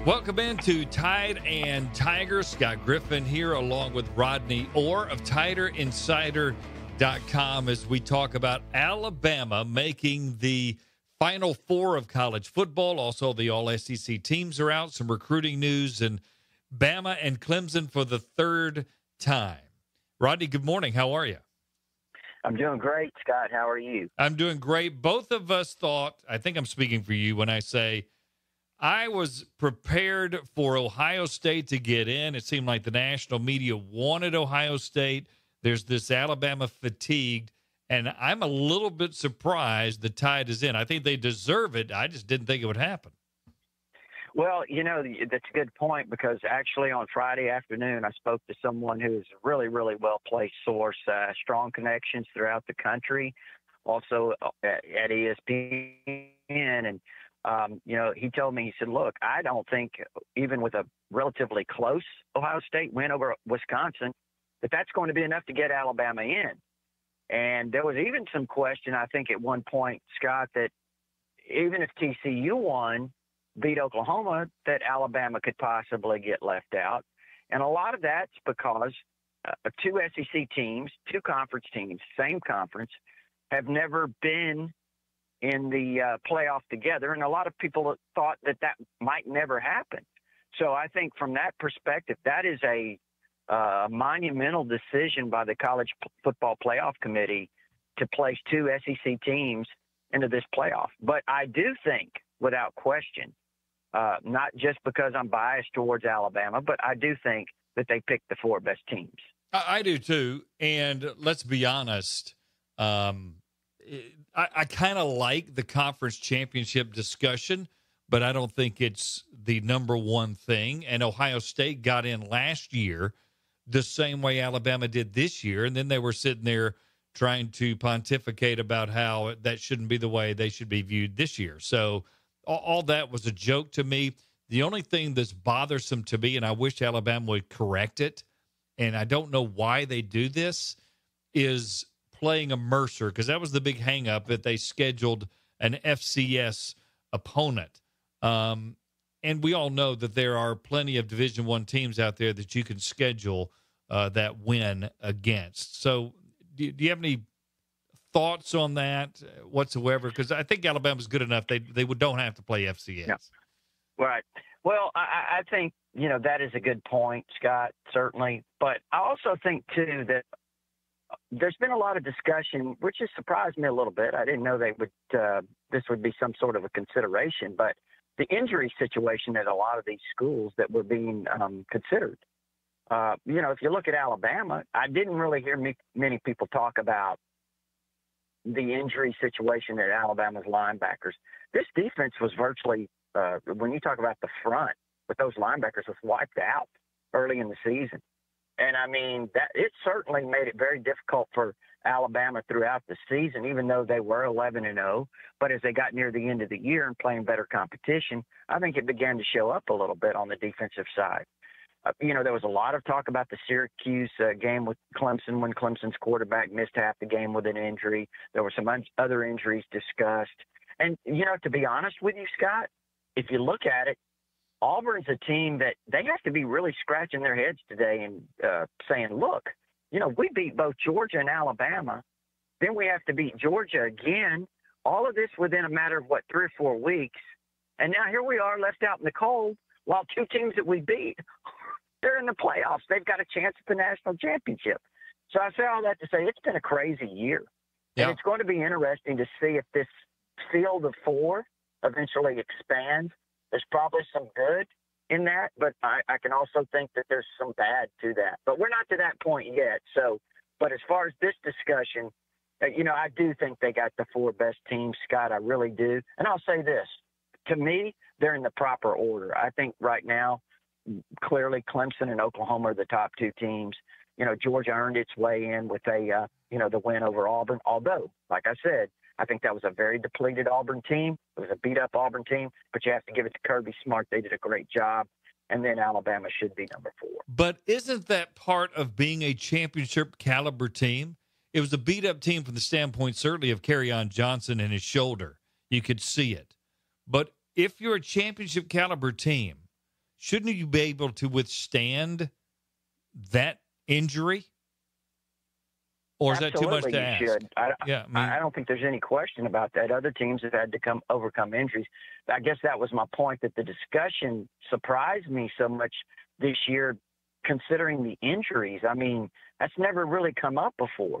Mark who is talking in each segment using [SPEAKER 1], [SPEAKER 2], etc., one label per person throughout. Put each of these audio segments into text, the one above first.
[SPEAKER 1] Welcome into Tide and Tiger. Scott Griffin here along with Rodney Orr of TiderInsider.com as we talk about Alabama making the Final Four of college football. Also, the All-SEC teams are out. Some recruiting news, and Bama and Clemson for the third time. Rodney, good morning. How are you?
[SPEAKER 2] I'm doing great, Scott. How are you?
[SPEAKER 1] I'm doing great. Both of us thought, I think I'm speaking for you when I say, I was prepared for Ohio State to get in. It seemed like the national media wanted Ohio State. There's this Alabama fatigue, and I'm a little bit surprised the Tide is in. I think they deserve it. I just didn't think it would happen.
[SPEAKER 2] Well, that's a good point because actually on Friday afternoon, I spoke to someone who's a really, really well-placed source, strong connections throughout the country, also at ESPN, and he told me, he said, look, I don't think even with a relatively close Ohio State win over Wisconsin, that's going to be enough to get Alabama in. And there was even some question, I think at one point, Scott, that even if TCU beat Oklahoma, that Alabama could possibly get left out. And a lot of that's because two SEC teams, two conference teams, same conference, have never been in the playoff together, and a lot of people thought that might never happen. So I think from that perspective, that is a monumental decision by the College Football Playoff Committee to place two SEC teams into this playoff. But I do think, without question, not just because I'm biased towards Alabama, but I do think that they picked the four best teams.
[SPEAKER 1] I do too, and let's be honest, I kind of like the conference championship discussion, but I don't think it's the number one thing. And Ohio State got in last year the same way Alabama did this year, and then they were sitting there trying to pontificate about how that shouldn't be the way they should be viewed this year. So all that was a joke to me. The only thing that's bothersome to me, and I wish Alabama would correct it, and I don't know why they do this, is playing a Mercer, because that was the big hang-up that they scheduled an FCS opponent. And we all know that there are plenty of Division I teams out there that you can schedule that win against. So do you have any thoughts on that whatsoever? Because I think Alabama's good enough. They don't have to play FCS.
[SPEAKER 2] Yeah. Right. Well, I think, that is a good point, Scott, certainly. But I also think, too, that there's been a lot of discussion, which has surprised me a little bit. I didn't know this would be some sort of a consideration, but the injury situation at a lot of these schools that were being considered. If you look at Alabama, I didn't really hear many people talk about the injury situation at Alabama's linebackers. This defense was virtually, when you talk about the front with those linebackers, was wiped out early in the season. And, I mean, that it certainly made it very difficult for Alabama throughout the season, even though they were 11-0. But as they got near the end of the year and playing better competition, I think it began to show up a little bit on the defensive side. There was a lot of talk about the Syracuse game with Clemson when Clemson's quarterback missed half the game with an injury. There were some other injuries discussed. And, to be honest with you, Scott, if you look at it, Auburn's a team that they have to be really scratching their heads today and saying, look, we beat both Georgia and Alabama. Then we have to beat Georgia again. All of this within a matter of, 3 or 4 weeks. And now here we are left out in the cold while two teams that we beat, they're in the playoffs. They've got a chance at the national championship. So I say all that to say it's been a crazy year. Yeah. And it's going to be interesting to see if this field of four eventually expands. There's probably some good in that, but I can also think that there's some bad to that. But we're not to that point yet. So, but as far as this discussion, I do think they got the four best teams, Scott. I really do. And I'll say this. To me, they're in the proper order. I think right now, clearly Clemson and Oklahoma are the top two teams. Georgia earned its way in with the win over Auburn. Although, like I said, I think that was a very depleted Auburn team. It was a beat-up Auburn team, but you have to give it to Kirby Smart. They did a great job. And then Alabama should be number 4.
[SPEAKER 1] But isn't that part of being a championship caliber team? It was a beat-up team from the standpoint, certainly, of Kerryon Johnson and his shoulder. You could see it. But if you're a championship caliber team, shouldn't you be able to withstand that injury? Or is
[SPEAKER 2] Absolutely,
[SPEAKER 1] that too much to ask?
[SPEAKER 2] Should. I don't think there's any question about that. Other teams have had to overcome injuries. I guess that was my point, that the discussion surprised me so much this year, considering the injuries. I mean, that's never really come up before.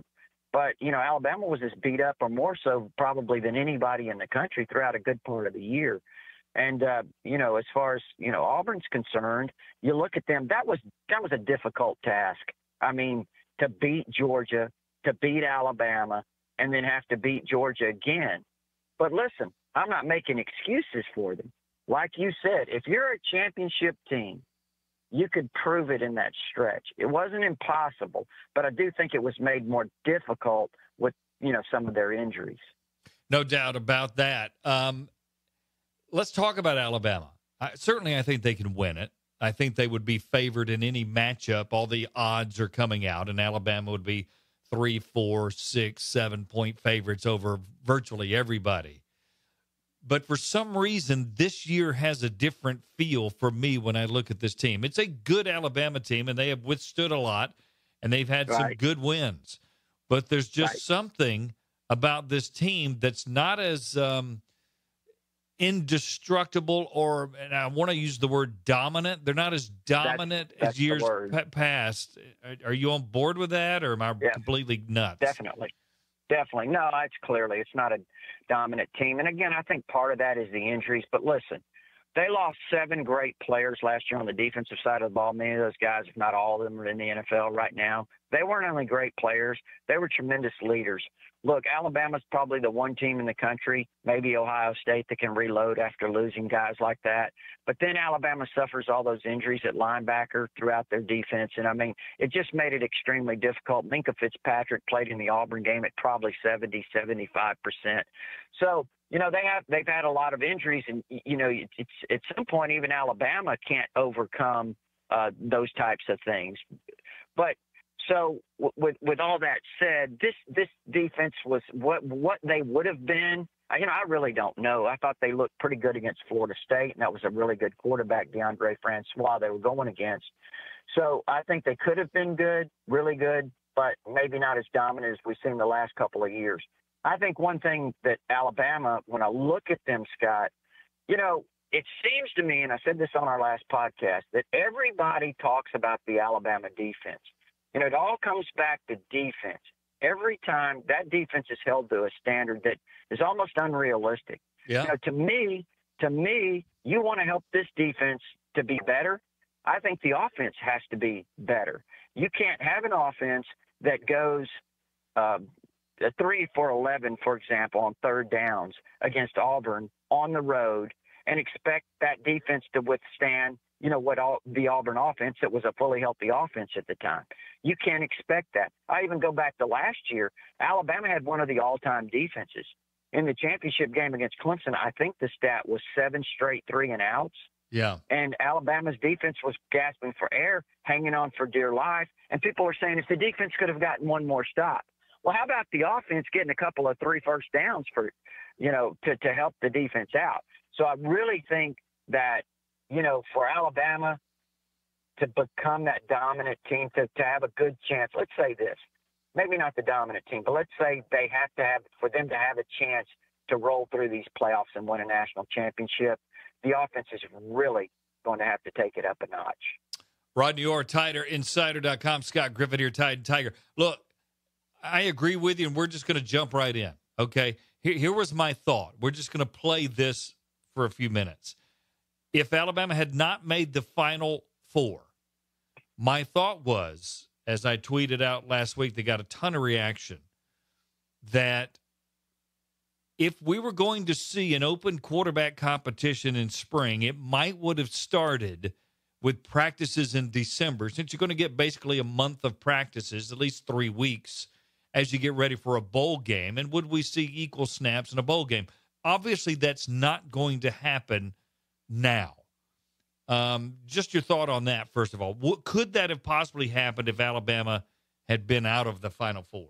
[SPEAKER 2] But, Alabama was as beat up, or more so probably than anybody in the country throughout a good part of the year. And, as far as, Auburn's concerned, you look at them, that was a difficult task. I mean, to beat Georgia, to beat Alabama, and then have to beat Georgia again. But listen, I'm not making excuses for them. Like you said, if you're a championship team, you could prove it in that stretch. It wasn't impossible, but I do think it was made more difficult with, some of their injuries.
[SPEAKER 1] No doubt about that. Let's talk about Alabama. I think they can win it. I think they would be favored in any matchup. All the odds are coming out, and Alabama would be 3, 4, 6, 7 point favorites over virtually everybody. But for some reason, this year has a different feel for me when I look at this team. It's a good Alabama team, and they have withstood a lot, and they've had some good wins. But there's just something about this team that's not as indestructible, and I want to use the word dominant. They're not as dominant as years past. Are you on board with that, or am I completely nuts?
[SPEAKER 2] Definitely. No, it's not a dominant team. And again, I think part of that is the injuries. But listen, they lost 7 great players last year on the defensive side of the ball. Many of those guys, if not all of them, are in the NFL right now. They weren't only great players, they were tremendous leaders. Look, Alabama's probably the one team in the country, maybe Ohio State, that can reload after losing guys like that. But then Alabama suffers all those injuries at linebacker throughout their defense. And, I mean, it just made it extremely difficult. Minkah Fitzpatrick played in the Auburn game at probably 70, 75%. So, they've had a lot of injuries. And, it's at some point even Alabama can't overcome those types of things. But so with all that said, this defense was what they would have been. I really don't know. I thought they looked pretty good against Florida State, and that was a really good quarterback, DeAndre Francois, they were going against. So I think they could have been good, really good, but maybe not as dominant as we've seen the last couple of years. I think one thing that Alabama, when I look at them, Scott, it seems to me, and I said this on our last podcast, that everybody talks about the Alabama defense. It all comes back to defense. Every time that defense is held to a standard that is almost unrealistic.
[SPEAKER 1] Yeah.
[SPEAKER 2] To me, you want to help this defense to be better. I think the offense has to be better. You can't have an offense that goes 3 for 11, for example, on third downs against Auburn on the road and expect that defense to withstand the Auburn offense that was a fully healthy offense at the time. You can't expect that. I even go back to last year. Alabama had one of the all-time defenses. In the championship game against Clemson, I think the stat was 7 straight 3-and-outs.
[SPEAKER 1] Yeah.
[SPEAKER 2] And Alabama's defense was gasping for air, hanging on for dear life. And people were saying if the defense could have gotten one more stop. Well, how about the offense getting a couple of 3 first downs for, to help the defense out? So I really think that, for Alabama to become that dominant team, to have a good chance, let's say this, maybe not the dominant team, but let's say for them to have a chance to roll through these playoffs and win a national championship, the offense is really going to have to take it up a notch.
[SPEAKER 1] Rodney Orr, TiderInsider.com. Scott Griffin here, Tide and Tiger. Look, I agree with you, and we're just going to jump right in, okay? Here was my thought. We're just going to play this for a few minutes. If Alabama had not made the Final Four, my thought was, as I tweeted out last week, they got a ton of reaction, that if we were going to see an open quarterback competition in spring, it would have started with practices in December, since you're going to get basically a month of practices, at least 3 weeks, as you get ready for a bowl game. And would we see equal snaps in a bowl game? Obviously, that's not going to happen now. Just your thought on that, first of all. Could that have possibly happened if Alabama had been out of the Final Four?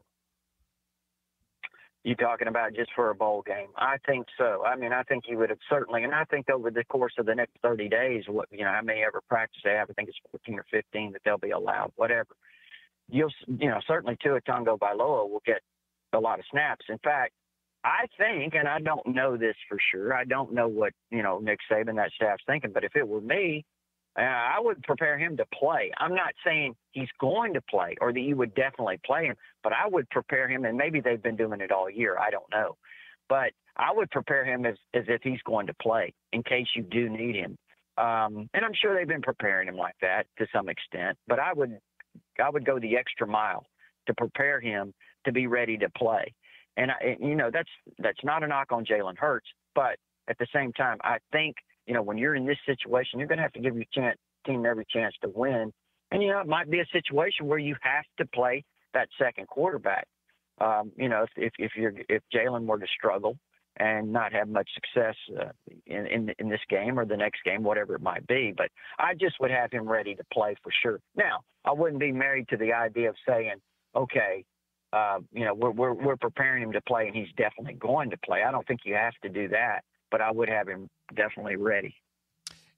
[SPEAKER 2] You talking about just for a bowl game? I think so. I mean, I think he would have certainly, and I think over the course of the next 30 days, how many ever practice they have? I think it's 14 or 15 that they'll be allowed. Whatever. Certainly Tua Tagovailoa will get a lot of snaps. In fact, I think, and I don't know this for sure. I don't know what Nick Saban, that staff's thinking. But if it were me, I would prepare him to play. I'm not saying he's going to play or that you would definitely play him, but I would prepare him, and maybe they've been doing it all year. I don't know. But I would prepare him as if he's going to play in case you do need him. And I'm sure they've been preparing him like that to some extent. But I would go the extra mile to prepare him to be ready to play. And, that's not a knock on Jalen Hurts, but at the same time, I think, when you're in this situation, you're going to have to give your team every chance to win. And, it might be a situation where you have to play that second quarterback. If Jalen were to struggle and not have much success in this game or the next game, whatever it might be. But I just would have him ready to play for sure. Now, I wouldn't be married to the idea of saying, okay, we're preparing him to play and he's definitely going to play. I don't think you have to do that, but I would have him definitely ready.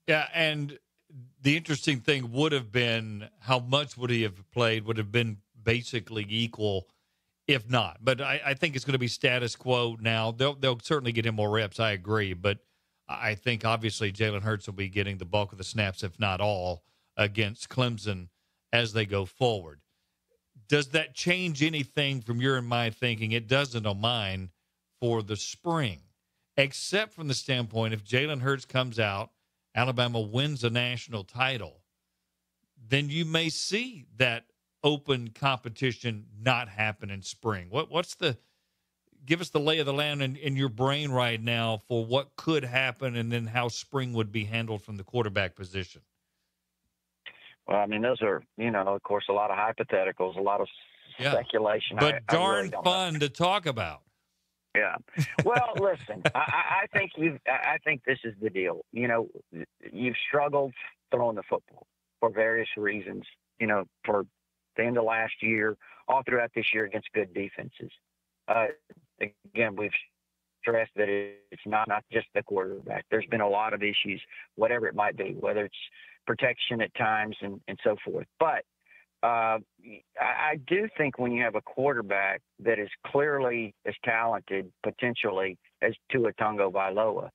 [SPEAKER 1] Yeah, and the interesting thing would have been how much would he have played, would have been basically equal, if not. But I think it's going to be status quo now. They'll certainly get him more reps, I agree. But I think obviously Jalen Hurts will be getting the bulk of the snaps, if not all, against Clemson as they go forward. Does that change anything from your and my thinking? It doesn't on mine for the spring, except from the standpoint if Jalen Hurts comes out, Alabama wins a national title, then you may see that open competition not happen in spring. Give us the lay of the land in your brain right now for what could happen and then how spring would be handled from the quarterback position.
[SPEAKER 2] Well, I mean, those are, of course, a lot of hypotheticals, a lot of speculation.
[SPEAKER 1] But darn
[SPEAKER 2] really
[SPEAKER 1] fun to talk about.
[SPEAKER 2] Yeah. Well, listen, I think this is the deal. You've struggled throwing the football for various reasons, for the end of last year, all throughout this year against good defenses. Again, we've stressed that it's not just the quarterback. There's been a lot of issues, whatever it might be, whether it's protection at times and so forth. But I do think when you have a quarterback that is clearly as talented potentially as Tua Tagovailoa,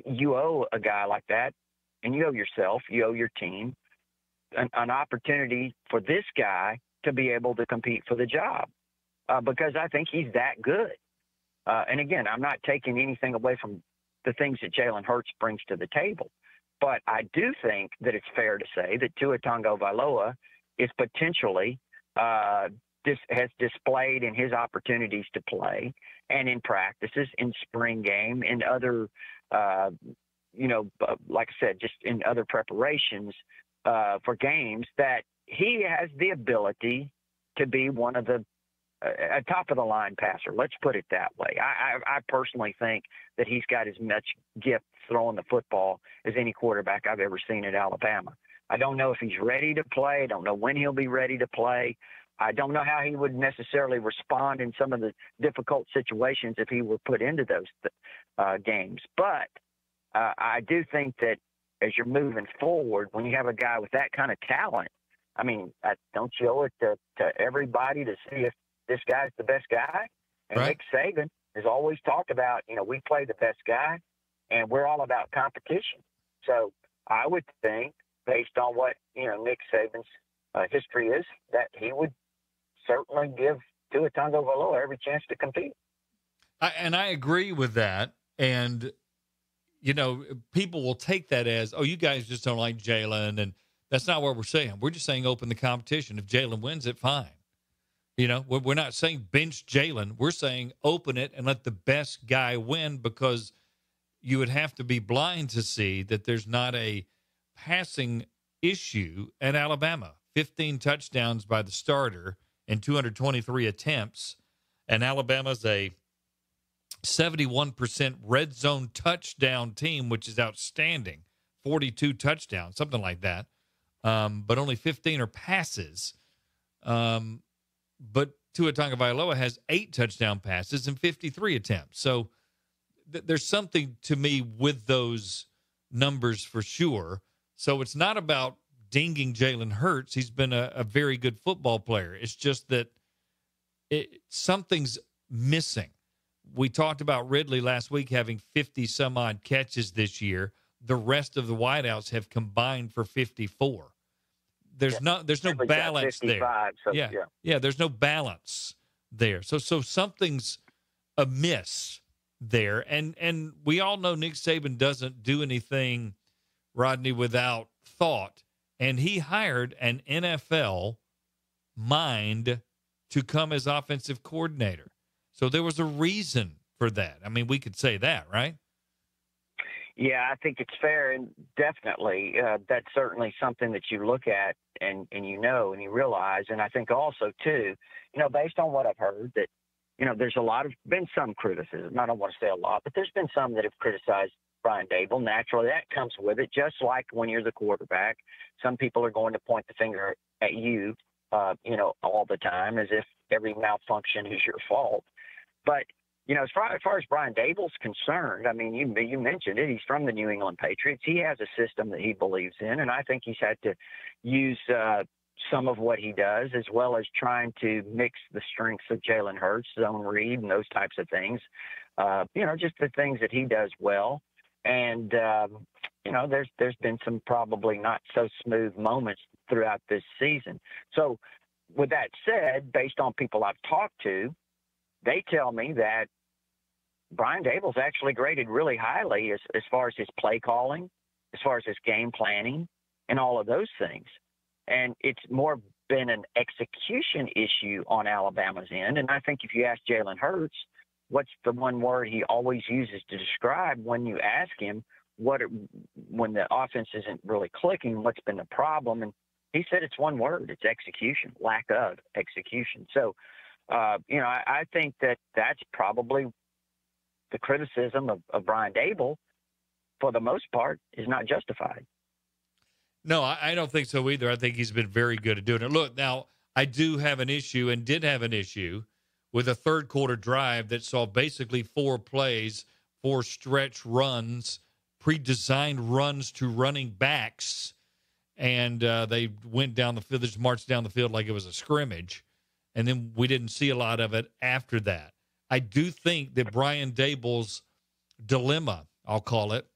[SPEAKER 2] you owe a guy like that, and you owe yourself, you owe your team an opportunity for this guy to be able to compete for the job because I think he's that good. And again, I'm not taking anything away from the things that Jalen Hurts brings to the table, but I do think that it's fair to say that Tua Tagovailoa is potentially has displayed in his opportunities to play and in practices, in spring game, in other, like I said, just in other preparations for games, that he has the ability to be one of the a top-of-the-line passer. Let's put it that way. I personally think that he's got as much gift throwing the football as any quarterback I've ever seen at Alabama. I don't know if he's ready to play. I don't know when he'll be ready to play. I don't know how he would necessarily respond in some of the difficult situations if he were put into those games. But I do think that as you're moving forward, when you have a guy with that kind of talent, I mean, don't you owe it to everybody to see if this guy's the best guy? And
[SPEAKER 1] right.
[SPEAKER 2] Nick Saban has always talked about, we play the best guy, and we're all about competition. So I would think, based on what, Nick Saban's history is, that he would certainly give Tua Tagovailoa every chance to compete.
[SPEAKER 1] And I agree with that. And, people will take that as, oh, you guys just don't like Jalen. And that's not what we're saying. We're just saying open the competition. If Jalen wins it, fine. We're not saying bench Jalen. We're saying open it and let the best guy win, because you would have to be blind to see that there's not a passing issue at Alabama. 15 touchdowns by the starter and 223 attempts. And Alabama's a 71% red zone touchdown team, which is outstanding. 42 touchdowns, something like that. But only 15 are passes. But Tua Tagovailoa has 8 touchdown passes and 53 attempts. So there's something to me with those numbers for sure. So it's not about dinging Jalen Hurts. He's been a very good football player. It's just that something's missing. We talked about Ridley last week having 50 some odd catches this year. The rest of the wideouts have combined for 54. There's no balance there.
[SPEAKER 2] So,
[SPEAKER 1] yeah. There's no balance there. So something's amiss there. And we all know Nick Saban doesn't do anything, Rodney, without thought. And he hired an NFL mind to come as offensive coordinator. So there was a reason for that. I mean, we could say that, right?
[SPEAKER 2] Yeah, I think it's fair, and definitely that's certainly something that you look at and you realize. And I think also, too, based on what I've heard, that, there's been some criticism. I don't want to say a lot, but there's been some that have criticized Brian Dable. Naturally, that comes with it, just like when you're the quarterback. Some people are going to point the finger at you, all the time, as if every malfunction is your fault. But, as far as Brian Dable's concerned, I mean, you mentioned it. He's from the New England Patriots. He has a system that he believes in, and I think he's had to use some of what he does, as well as trying to mix the strengths of Jalen Hurts, zone read, and those types of things. Just the things that he does well. And, there's been some probably not so smooth moments throughout this season. So with that said, based on people I've talked to, they tell me that Brian Dable's actually graded really highly as far as his play calling, as far as his game planning, and all of those things. And it's more been an execution issue on Alabama's end. And I think if you ask Jalen Hurts, what's the one word he always uses to describe when you ask him when the offense isn't really clicking, what's been the problem? And he said it's one word. It's execution, lack of execution. So, I think that's probably the criticism of Brian Dable, for the most part, is not justified.
[SPEAKER 1] No, I don't think so either. I think he's been very good at doing it. Look, now, I do have an issue and did have an issue with a third quarter drive that saw basically 4 plays, 4 stretch runs, pre-designed runs to running backs, and they went down the field, they just marched down the field like it was a scrimmage, and then we didn't see a lot of it after that. I do think that Brian Dable's dilemma, I'll call it,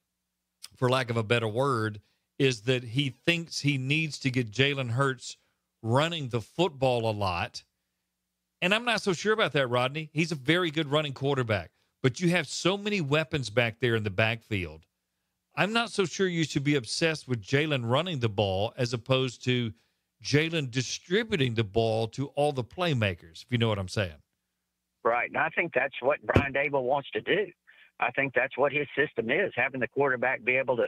[SPEAKER 1] for lack of a better word, is that he thinks he needs to get Jalen Hurts running the football a lot. And I'm not so sure about that, Rodney. He's a very good running quarterback, but you have so many weapons back there in the backfield. I'm not so sure you should be obsessed with Jalen running the ball as opposed to Jalen distributing the ball to all the playmakers, if you know what I'm saying.
[SPEAKER 2] Right. And I think that's what Brian Dable wants to do. I think that's what his system is, having the quarterback be able to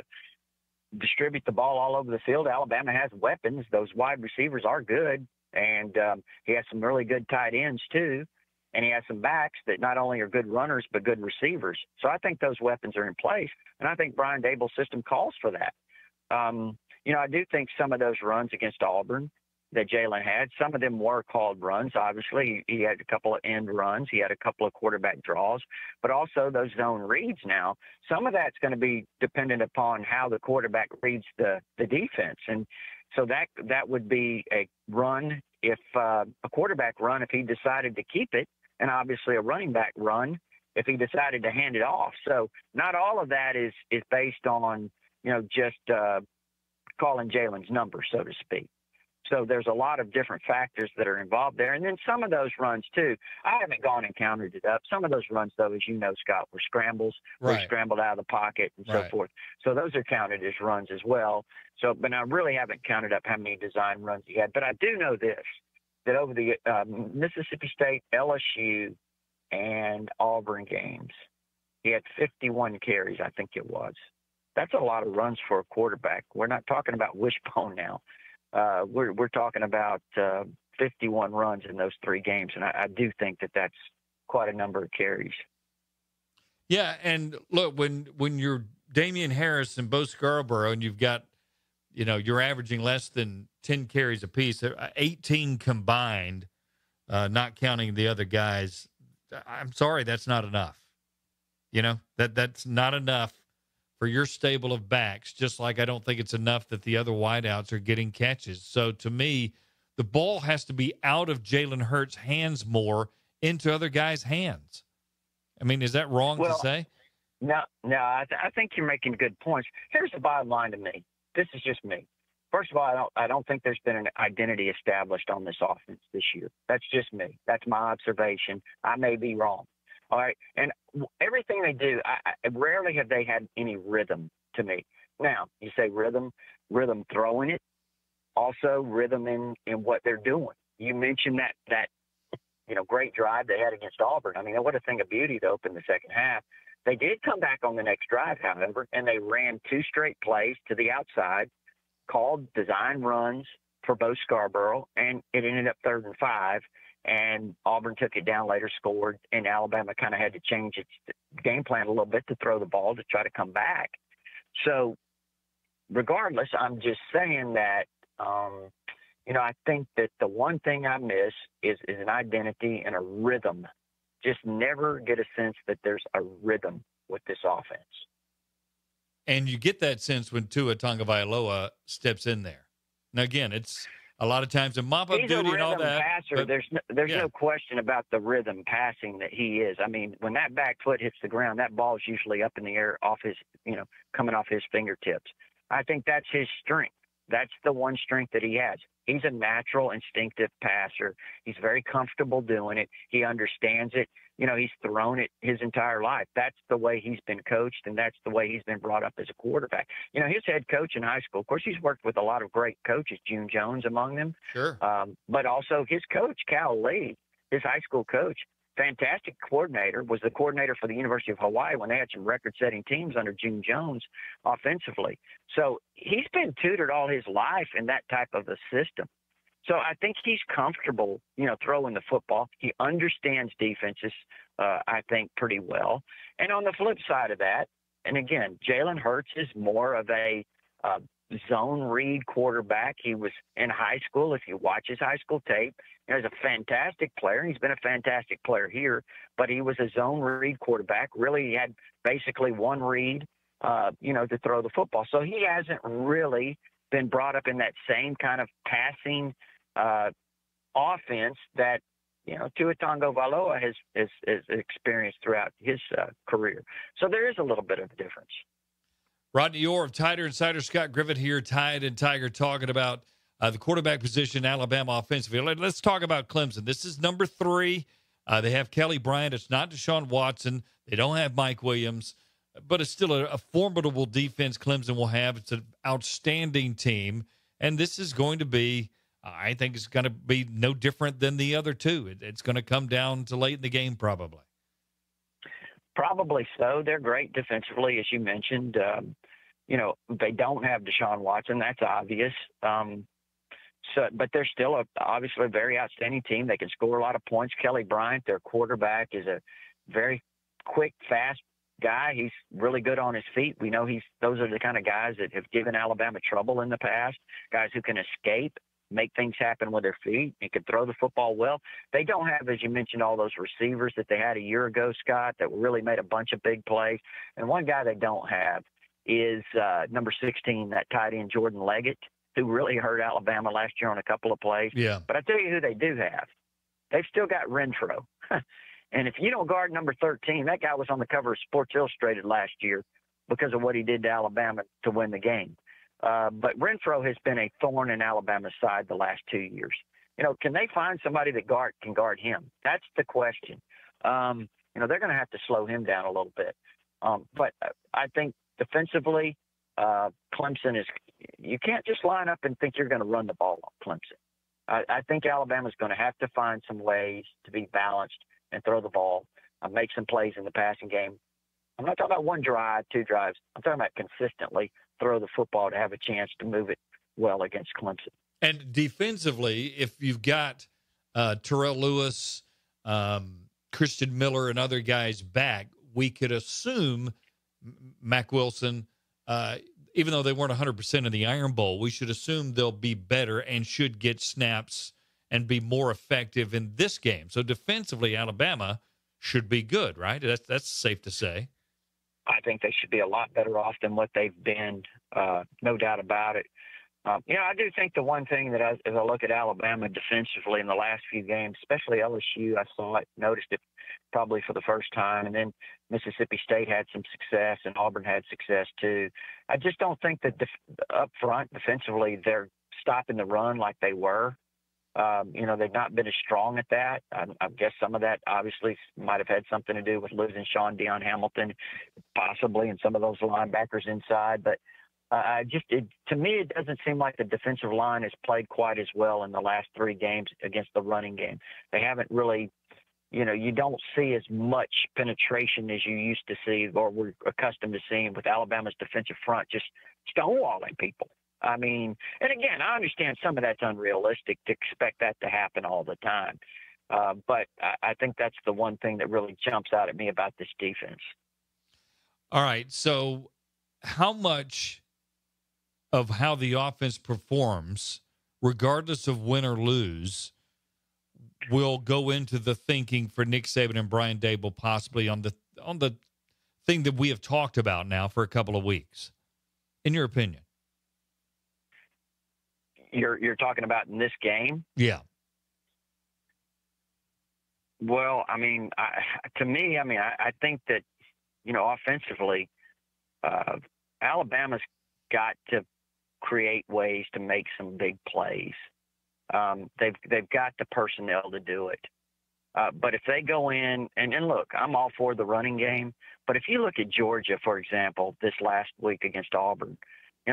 [SPEAKER 2] distribute the ball all over the field. Alabama has weapons. Those wide receivers are good, and he has some really good tight ends too, and he has some backs that not only are good runners but good receivers. So I think those weapons are in place, and I think Brian Dable's system calls for that. I do think some of those runs against Auburn that Jalen had, some of them were called runs. Obviously, he had a couple of end runs. He had a couple of quarterback draws, but also those zone reads now. Some of that's going to be dependent upon how the quarterback reads the defense. And so that would be a run if a quarterback run if he decided to keep it, and obviously a running back run if he decided to hand it off. So not all of that is based on, just calling Jalen's number, so to speak. So there's a lot of different factors that are involved there. And then some of those runs, too, I haven't gone and counted it up. Some of those runs, though, as you know, Scott, were scrambles.
[SPEAKER 1] Right.
[SPEAKER 2] Were scrambled out of the pocket and so forth. So those are counted as runs as well. So, but I really haven't counted up how many design runs he had. But I do know this, that over the Mississippi State, LSU, and Auburn games, he had 51 carries, I think it was. That's a lot of runs for a quarterback. We're not talking about wishbone now. We're talking about 51 runs in those 3 games, and I do think that's quite a number of carries.
[SPEAKER 1] Yeah, and look, when you're Damian Harris and Bo Scarborough, and you've got, you're averaging less than 10 carries apiece, 18 combined, not counting the other guys. I'm sorry, that's not enough. That's not enough for your stable of backs, just like I don't think it's enough that the other wideouts are getting catches. So to me, the ball has to be out of Jalen Hurts' hands more into other guys' hands. I mean, is that wrong to say?
[SPEAKER 2] No, I think you're making good points. Here's the bottom line to me. This is just me. First of all, I don't think there's been an identity established on this offense this year. That's just me. That's my observation. I may be wrong. All right. And everything they do, I rarely have they had any rhythm to me. Now, you say rhythm throwing it, also rhythm in what they're doing. You mentioned that great drive they had against Auburn. I mean, what a thing of beauty to open the second half. They did come back on the next drive, however, and they ran 2 straight plays to the outside, called design runs for Bo Scarborough, and it ended up 3rd and 5. And Auburn took it down later, scored, and Alabama kind of had to change its game plan a little bit to throw the ball to try to come back. So regardless, I'm just saying that, I think that the one thing I miss is an identity and a rhythm. Just never get a sense that there's a rhythm with this offense.
[SPEAKER 1] And you get that sense when Tua Tagovailoa steps in there. Now, again, it's a lot of times a mop-up duty and all that.
[SPEAKER 2] Passer. There's no question about the rhythm passing that he is. I mean, when that back foot hits the ground, that ball is usually up in the air off his, coming off his fingertips. I think that's his strength. That's the one strength that he has. He's a natural, instinctive passer. He's very comfortable doing it. He understands it. He's thrown it his entire life. That's the way he's been coached, and that's the way he's been brought up as a quarterback. His head coach in high school, of course, he's worked with a lot of great coaches, June Jones among them.
[SPEAKER 1] Sure.
[SPEAKER 2] But also his coach, Cal Lee, his high school coach, fantastic coordinator, was the coordinator for the University of Hawaii when they had some record-setting teams under June Jones offensively. So he's been tutored all his life in that type of a system. So I think he's comfortable, throwing the football. He understands defenses, I think, pretty well. And on the flip side of that, and again, Jalen Hurts is more of a zone read quarterback. He was in high school. If you watch his high school tape, he's a fantastic player. He's been a fantastic player here, but he was a zone read quarterback. Really, he had basically one read, to throw the football. So he hasn't really been brought up in that same kind of passing offense that, Tua Tagovailoa has experienced throughout his career. So there is a little bit of a difference.
[SPEAKER 1] Rodney Orr of Tiger Insider, Scott Griffin here, Tide and Tiger, talking about the quarterback position, Alabama offensively. Let's talk about Clemson. This is number 3. They have Kelly Bryant. It's not Deshaun Watson. They don't have Mike Williams, but it's still a formidable defense Clemson will have. It's an outstanding team, and this is going to be, I think it's going to be no different than the other two. It's going to come down to late in the game probably.
[SPEAKER 2] Probably so. They're great defensively, as you mentioned. They don't have Deshaun Watson. That's obvious. But they're still obviously a very outstanding team. They can score a lot of points. Kelly Bryant, their quarterback, is a very quick, fast guy. He's really good on his feet. We know those are the kind of guys that have given Alabama trouble in the past, guys who can escape, make things happen with their feet, and can throw the football well. They don't have, as you mentioned, all those receivers that they had a year ago, Scott, that really made a bunch of big plays. And one guy they don't have is number 16, that tight end Jordan Leggett, who really hurt Alabama last year on a couple of plays.
[SPEAKER 1] Yeah.
[SPEAKER 2] But I tell you who they do have. They've still got Renfro. And if you don't guard number 13, that guy was on the cover of Sports Illustrated last year because of what he did to Alabama to win the game. But Renfro has been a thorn in Alabama's side the last 2 years. Can they find somebody that can guard him? That's the question. They're going to have to slow him down a little bit. But I think defensively, Clemson is – you can't just line up and think you're going to run the ball on Clemson. I think Alabama's going to have to find some ways to be balanced and throw the ball, make some plays in the passing game. I'm not talking about one drive, 2 drives. I'm talking about consistently throw the football to have a chance to move it well against Clemson.
[SPEAKER 1] And defensively, if you've got Terrell Lewis, Christian Miller, and other guys back, we could assume Mac Wilson, even though they weren't 100% in the Iron Bowl, we should assume they'll be better and should get snaps and be more effective in this game. So defensively, Alabama should be good, right? That's safe to say.
[SPEAKER 2] I think they should be a lot better off than what they've been, no doubt about it. I do think the one thing that as I look at Alabama defensively in the last few games, especially LSU, I saw it, noticed it probably for the first time, and then Mississippi State had some success, and Auburn had success too. I just don't think that up front defensively they're stopping the run like they were. They've not been as strong at that. I guess some of that obviously might have had something to do with losing Sean Deion Hamilton, possibly, and some of those linebackers inside. But to me, it doesn't seem like the defensive line has played quite as well in the last 3 games against the running game. They haven't really, you don't see as much penetration as you used to see or were accustomed to seeing with Alabama's defensive front, just stonewalling people. I mean, and again, I understand some of that's unrealistic to expect that to happen all the time. But I think that's the one thing that really jumps out at me about this defense.
[SPEAKER 1] All right. So how much of how the offense performs, regardless of win or lose, will go into the thinking for Nick Saban and Brian Dable possibly on the thing that we have talked about now for a couple of weeks, in your opinion?
[SPEAKER 2] You're talking about in this game?
[SPEAKER 1] Yeah.
[SPEAKER 2] Well, I mean, I think that, offensively, Alabama's got to create ways to make some big plays. They've got the personnel to do it. But if they go in and look, I'm all for the running game. But if you look at Georgia, for example, this last week against Auburn,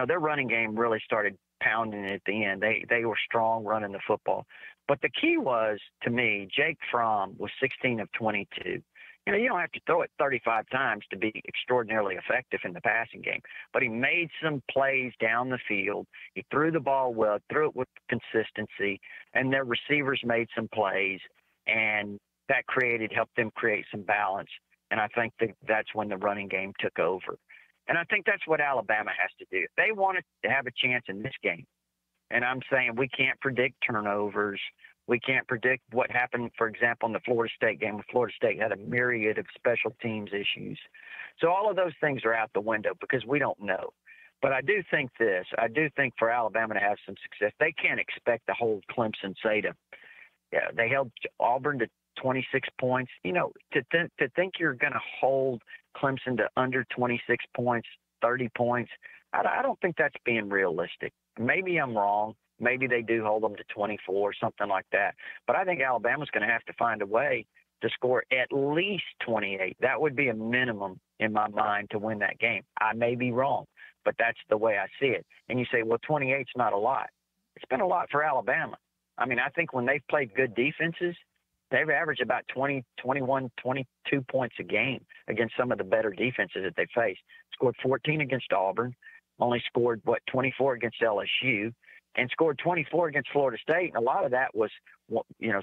[SPEAKER 2] their running game really started pounding it at the end. They were strong running the football. But the key was, to me, Jake Fromm was 16 of 22. You don't have to throw it 35 times to be extraordinarily effective in the passing game. But he made some plays down the field. He threw the ball well, threw it with consistency, and their receivers made some plays, and that helped them create some balance. And I think that's when the running game took over. And I think that's what Alabama has to do. If they wanted to have a chance in this game, and I'm saying we can't predict turnovers. We can't predict what happened, for example, in the Florida State game. Florida State had a myriad of special teams issues. So all of those things are out the window because we don't know. But I do think this. I do think for Alabama to have some success, they can't expect to hold Clemson, they held Auburn to 26 points. To think you're going to hold Clemson to under 26 points, 30 points, I don't think that's being realistic. Maybe I'm wrong. Maybe they do hold them to 24 or something like that. But I think Alabama's going to have to find a way to score at least 28. That would be a minimum in my mind to win that game. I may be wrong, but that's the way I see it. And you say, well, 28's not a lot. It's been a lot for Alabama. I mean, I think when they've played good defenses, they've averaged about 20, 21, 22 points a game against some of the better defenses that they faced. Scored 14 against Auburn, only scored, 24 against LSU, and scored 24 against Florida State. And a lot of that was,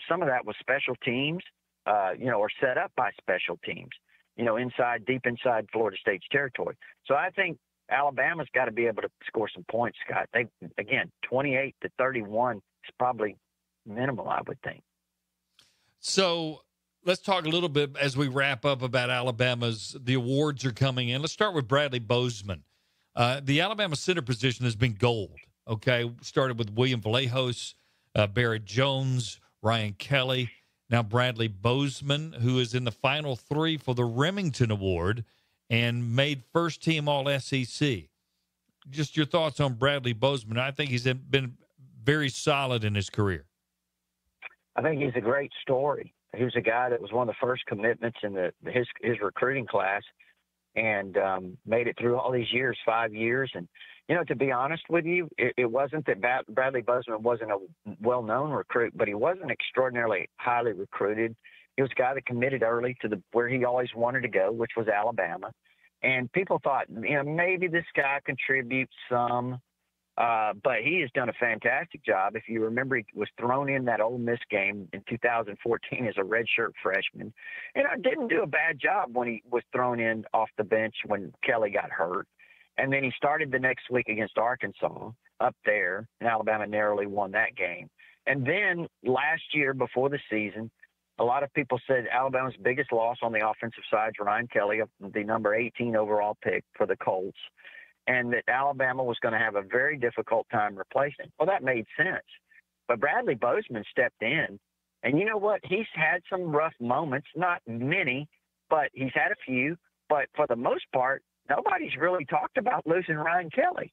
[SPEAKER 2] some of that was special teams, or set up by special teams, deep inside Florida State's territory. So I think Alabama's got to be able to score some points, Scott. 28 to 31 is probably minimal, I would think.
[SPEAKER 1] So let's talk a little bit as we wrap up about the awards are coming in. Let's start with Bradley Bozeman. The Alabama center position has been gold. Okay, started with William Vallejos, Barrett Jones, Ryan Kelly, now Bradley Bozeman, who is in the final 3 for the Remington Award and made first team All-SEC. Just your thoughts on Bradley Bozeman. I think he's been very solid in his career.
[SPEAKER 2] I think he's a great story. He was a guy that was one of the first commitments in his recruiting class, and made it through all these years, 5 years. And, to be honest with you, it wasn't that Bradley Bozeman wasn't a well-known recruit, but he wasn't extraordinarily highly recruited. He was a guy that committed early to where he always wanted to go, which was Alabama. And people thought, maybe this guy contributes some. But he has done a fantastic job. If you remember, he was thrown in that Ole Miss game in 2014 as a redshirt freshman. And I didn't do a bad job when he was thrown in off the bench when Kelly got hurt. And then he started the next week against Arkansas up there, and Alabama narrowly won that game. And then last year, before the season, a lot of people said Alabama's biggest loss on the offensive side is Ryan Kelly, the number 18 overall pick for the Colts, and that Alabama was going to have a very difficult time replacing. Well, that made sense. But Bradley Bozeman stepped in, and you know what? He's had some rough moments, not many, but he's had a few. But for the most part, nobody's really talked about losing Ryan Kelly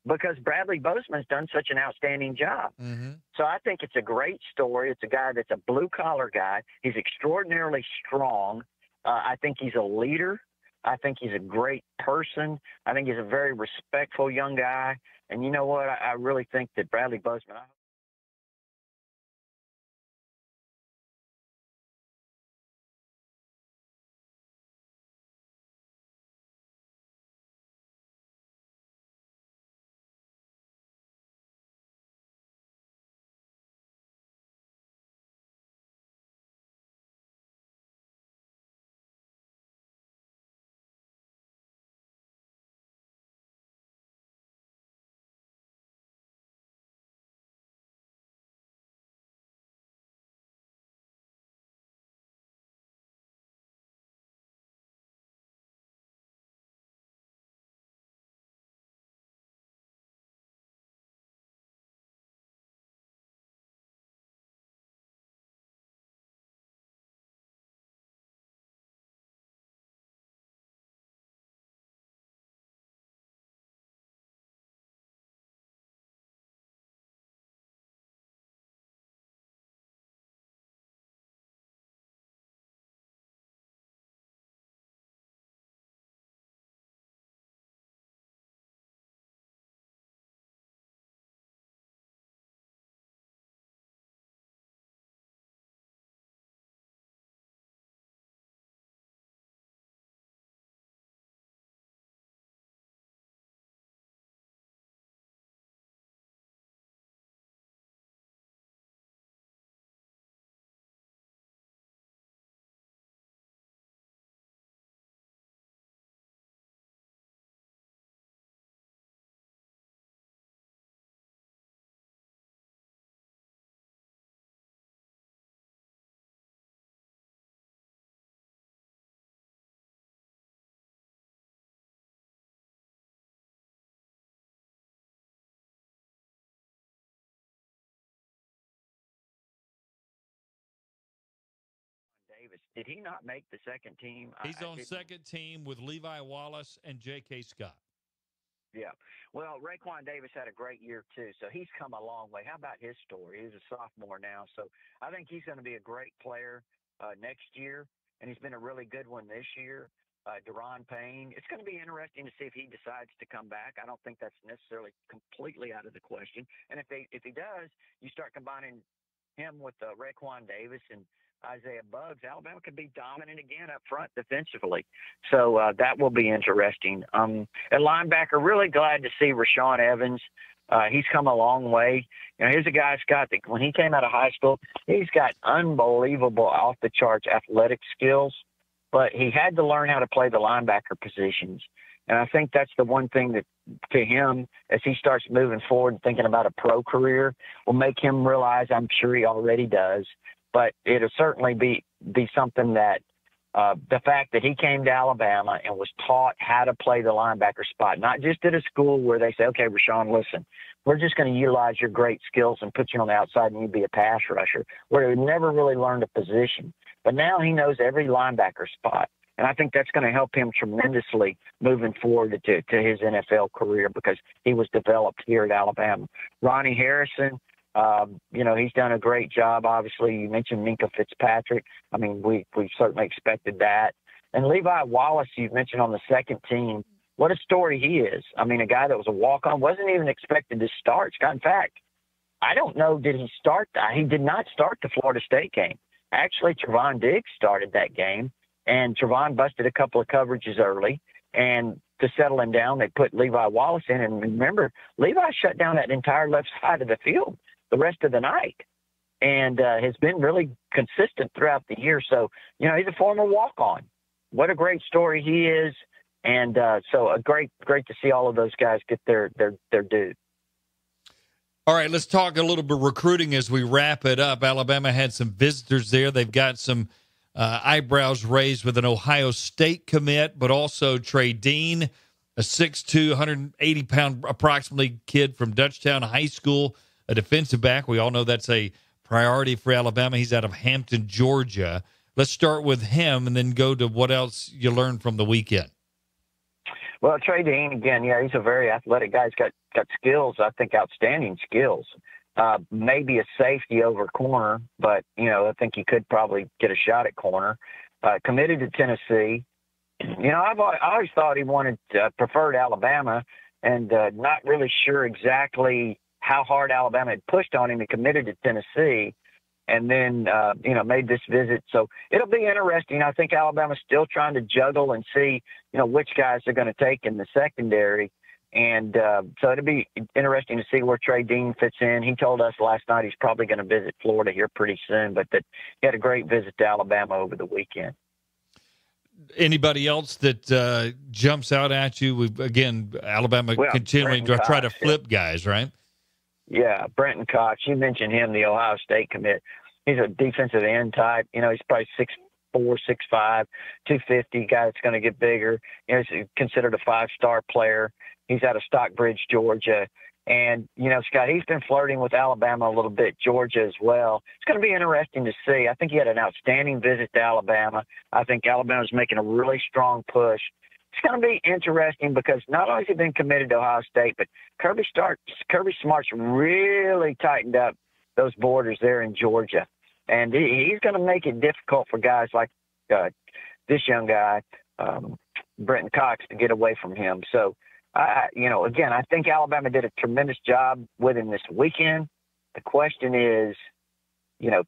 [SPEAKER 2] because Bradley Bozeman's done such an outstanding job.
[SPEAKER 1] Mm-hmm.
[SPEAKER 2] So I think it's a great story. It's a guy that's a blue-collar guy. He's extraordinarily strong. I think he's a leader. I think he's a great person. I think he's a very respectful young guy. And you know what? I really think that Bradley Bozeman – Davis, did he not make the second team?
[SPEAKER 1] He's on second team with Levi Wallace and J.K. Scott.
[SPEAKER 2] Yeah. Well, Raekwon Davis had a great year, too, so he's come a long way. How about his story? He's a sophomore now, so I think he's going to be a great player next year, and he's been a really good one this year. Deron Payne. It's going to be interesting to see if he decides to come back. I don't think that's necessarily completely out of the question. And if he does, you start combining him with Raekwon Davis and Isaiah Buggs, Alabama could be dominant again up front defensively. So that will be interesting. At linebacker, really glad to see Rashawn Evans. He's come a long way. You know, here's a guy, Scott, that when he came out of high school, he's got unbelievable off-the-charts athletic skills, but he had to learn how to play the linebacker positions. And I think that's the one thing that, to him, as he starts moving forward and thinking about a pro career, will make him realize, I'm sure he already does, but it'll certainly be something that the fact that he came to Alabama and was taught how to play the linebacker spot, not just at a school where they say, okay, Rashawn, listen, we're just going to utilize your great skills and put you on the outside and you be a pass rusher, where he never really learned a position. But now he knows every linebacker spot. And I think that's going to help him tremendously moving forward to his NFL career because he was developed here at Alabama. Ronnie Harrison, he's done a great job. Obviously, you mentioned Minka Fitzpatrick. I mean, we certainly expected that. And Levi Wallace, you mentioned on the second team. What a story he is. I mean, a guy that was a walk-on, wasn't even expected to start. In fact, I don't know, did he start? He did not start the Florida State game. Actually, Trevon Diggs started that game, and Trevon busted a couple of coverages early. And to settle him down, they put Levi Wallace in. And remember, Levi shut down that entire left side of the field the rest of the night and has been really consistent throughout the year. So, he's a former walk-on. What a great story he is. And so great to see all of those guys get their due.
[SPEAKER 1] All right, let's talk a little bit recruiting as we wrap it up. Alabama had some visitors there. They've got some eyebrows raised with an Ohio State commit, but also Trey Dean, a 6'2", 180-pound approximately kid from Dutchtown High School, a defensive back. We all know that's a priority for Alabama. He's out of Hampton, Georgia. Let's start with him and then go to what else you learned from the weekend.
[SPEAKER 2] Well, Trey Dean, again, yeah, he's a very athletic guy. He's got skills, I think outstanding skills. Maybe a safety over corner, but, I think he could probably get a shot at corner. Committed to Tennessee. I always thought he preferred Alabama, and not really sure exactly how hard Alabama had pushed on him. He committed to Tennessee and then, made this visit. So it'll be interesting. I think Alabama's still trying to juggle and see, which guys they're going to take in the secondary. And so it'll be interesting to see where Trey Dean fits in. He told us last night he's probably going to visit Florida here pretty soon, but that he had a great visit to Alabama over the weekend.
[SPEAKER 1] Anybody else that jumps out at you? Alabama continuing to try to flip guys, right?
[SPEAKER 2] Yeah, Brenton Cox. You mentioned him, the Ohio State commit. He's a defensive end type. He's probably 6'4", 6'5", 250 guy that's going to get bigger. He's considered a five-star player. He's out of Stockbridge, Georgia. And, Scott, he's been flirting with Alabama a little bit, Georgia as well. It's going to be interesting to see. I think he had an outstanding visit to Alabama. I think Alabama's making a really strong push. It's going to be interesting because not only has he been committed to Ohio State, but Kirby Smart's really tightened up those borders there in Georgia. And he's going to make it difficult for guys like this young guy, Brenton Cox, to get away from him. So, again, I think Alabama did a tremendous job with him this weekend. The question is,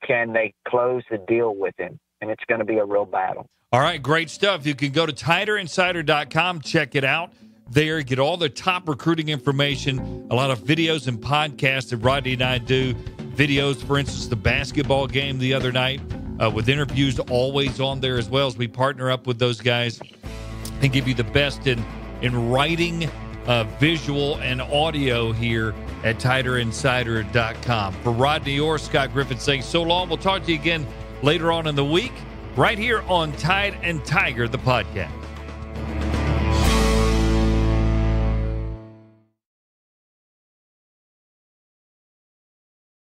[SPEAKER 2] can they close the deal with him? And it's going to be a real battle.
[SPEAKER 1] All right, great stuff. You can go to TiderInsider.com, check it out there, get all the top recruiting information, a lot of videos and podcasts that Rodney and I do. Videos, for instance, the basketball game the other night with interviews always on there as well as we partner up with those guys and give you the best in writing, visual, and audio here at TiderInsider.com. For Rodney Orr, Scott Griffin saying so long. We'll talk to you again later on in the week right here on Tide and Tiger, the podcast.